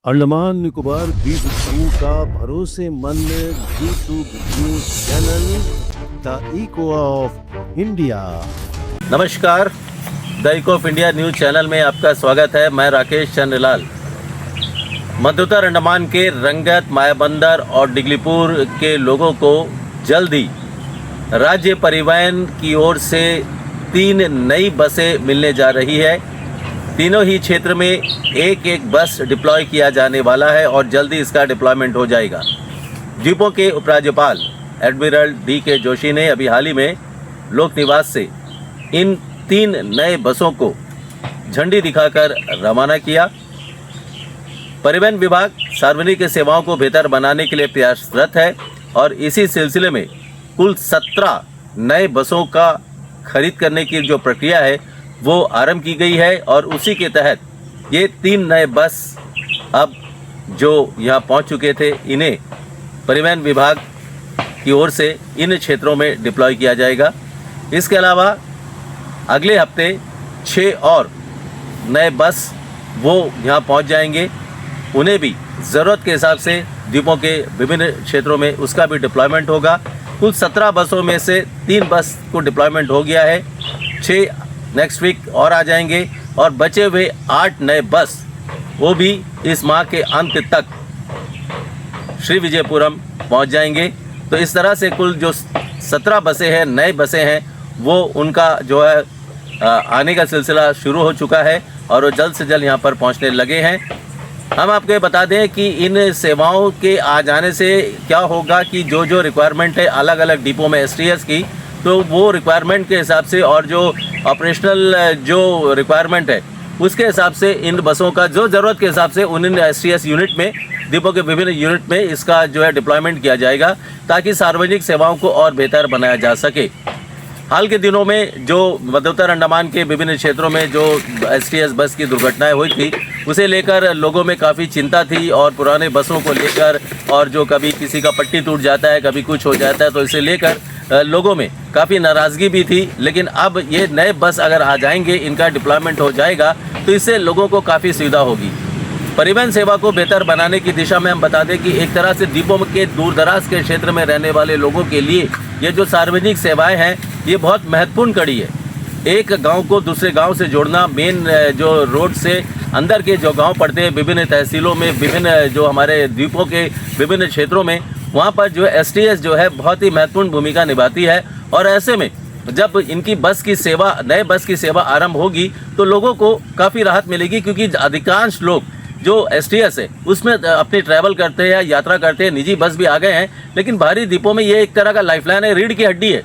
अंडमान निकोबार द्वीप समूह का भरोसेमंद YouTube news channel the echo of India. नमस्कार, the echo of India news channel में आपका स्वागत है। मैं राकेश चंद्रलाल। मध्योत्तर अंडमान के रंगत, मायाबंदर और डिगलीपुर के लोगों को जल्द ही राज्य परिवहन की ओर से 3 नई बसें मिलने जा रही है। तीनों ही क्षेत्र में एक बस डिप्लॉय किया जाने वाला है और जल्दी इसका डिप्लॉयमेंट हो जाएगा। द्वीपों के उपराज्यपाल एडमिरल डी.के. जोशी ने अभी हाल ही में लोक निवास से इन 3 नए बसों को झंडी दिखाकर रवाना किया। परिवहन विभाग सार्वजनिक सेवाओं को बेहतर बनाने के लिए प्रयासरत है और इसी सिलसिले में कुल 17 नए बसों का खरीद करने की जो प्रक्रिया है वो आरंभ की गई है और उसी के तहत ये 3 नए बस अब जो यहाँ पहुँच चुके थे, इन्हें परिवहन विभाग की ओर से इन क्षेत्रों में डिप्लॉय किया जाएगा। इसके अलावा अगले हफ्ते 6 और नए बस वो यहाँ पहुँच जाएंगे। उन्हें भी ज़रूरत के हिसाब से द्वीपों के विभिन्न क्षेत्रों में उसका भी डिप्लॉयमेंट होगा। कुल 17 बसों में से 3 बस को डिप्लॉयमेंट हो गया है, 6 नेक्स्ट वीक और आ जाएंगे और बचे हुए 8 नए बस वो भी इस माह के अंत तक श्री विजयपुरम पहुंच जाएंगे। तो इस तरह से कुल जो 17 बसें हैं, नए बसें हैं, वो उनका जो है आने का सिलसिला शुरू हो चुका है और वो जल्द से जल्द यहाँ पर पहुँचने लगे हैं। हम आपको ये बता दें कि इन सेवाओं के आ जाने से क्या होगा कि जो रिक्वायरमेंट है अलग अलग डिपो में एसटीएस की, तो वो रिक्वायरमेंट के हिसाब से और जो ऑपरेशनल जो रिक्वायरमेंट है उसके हिसाब से इन बसों का जो ज़रूरत के हिसाब से उन एसटीएस यूनिट में, डिपो के विभिन्न यूनिट में इसका जो है डिप्लॉयमेंट किया जाएगा ताकि सार्वजनिक सेवाओं को और बेहतर बनाया जा सके। हाल के दिनों में जो मध्योत्तर अंडमान के विभिन्न क्षेत्रों में जो एसटीएस बस की दुर्घटनाएं हुई थी, उसे लेकर लोगों में काफ़ी चिंता थी और पुराने बसों को लेकर, और जो कभी किसी का पट्टी टूट जाता है, कभी कुछ हो जाता है, तो इसे लेकर लोगों में काफ़ी नाराज़गी भी थी। लेकिन अब ये नए बस अगर आ जाएंगे, इनका डिप्लॉयमेंट हो जाएगा, तो इससे लोगों को काफ़ी सुविधा होगी। परिवहन सेवा को बेहतर बनाने की दिशा में हम बता दें कि एक तरह से द्वीपों के दूर दराज के क्षेत्र में रहने वाले लोगों के लिए ये जो सार्वजनिक सेवाएं हैं, ये बहुत महत्वपूर्ण कड़ी है। एक गांव को दूसरे गांव से जोड़ना, मेन जो रोड से अंदर के जो गांव पड़ते हैं विभिन्न तहसीलों में, विभिन्न जो हमारे द्वीपों के विभिन्न क्षेत्रों में, वहाँ पर जो एसटीएस जो है बहुत ही महत्वपूर्ण भूमिका निभाती है। और ऐसे में जब इनकी बस की सेवा, नए बस की सेवा आरंभ होगी, तो लोगों को काफ़ी राहत मिलेगी, क्योंकि अधिकांश लोग जो एसटीएस है उसमें अपनी ट्रैवल करते हैं, यात्रा करते हैं। निजी बस भी आ गए हैं, लेकिन बाहरी द्वीपों में ये एक तरह का लाइफलाइन है, रीढ़ की हड्डी है।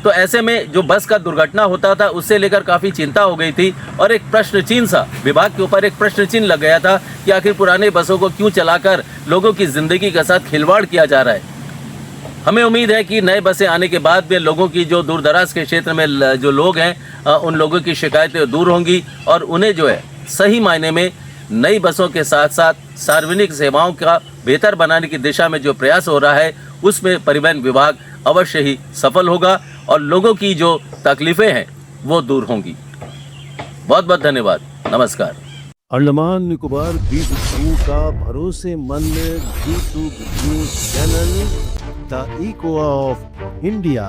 तो ऐसे में जो बस का दुर्घटना होता था, उससे लेकर काफ़ी चिंता हो गई थी और एक प्रश्न चिन्ह सा विभाग के ऊपर, एक प्रश्न चिन्ह लग गया था कि आखिर पुराने बसों को क्यों चलाकर लोगों की ज़िंदगी के साथ खिलवाड़ किया जा रहा है। हमें उम्मीद है कि नए बसें आने के बाद भी लोगों की, जो दूर दराज के क्षेत्र में जो लोग हैं, उन लोगों की शिकायतें दूर होंगी और उन्हें जो है सही मायने में नई बसों के साथ साथ सार्वजनिक सेवाओं का बेहतर बनाने की दिशा में जो प्रयास हो रहा है, उसमें परिवहन विभाग अवश्य ही सफल होगा और लोगों की जो तकलीफें हैं वो दूर होंगी। बहुत बहुत धन्यवाद। नमस्कार। अंडमान निकोबार द्वीप समूह का भरोसेमंद YouTube news channel the echo of India.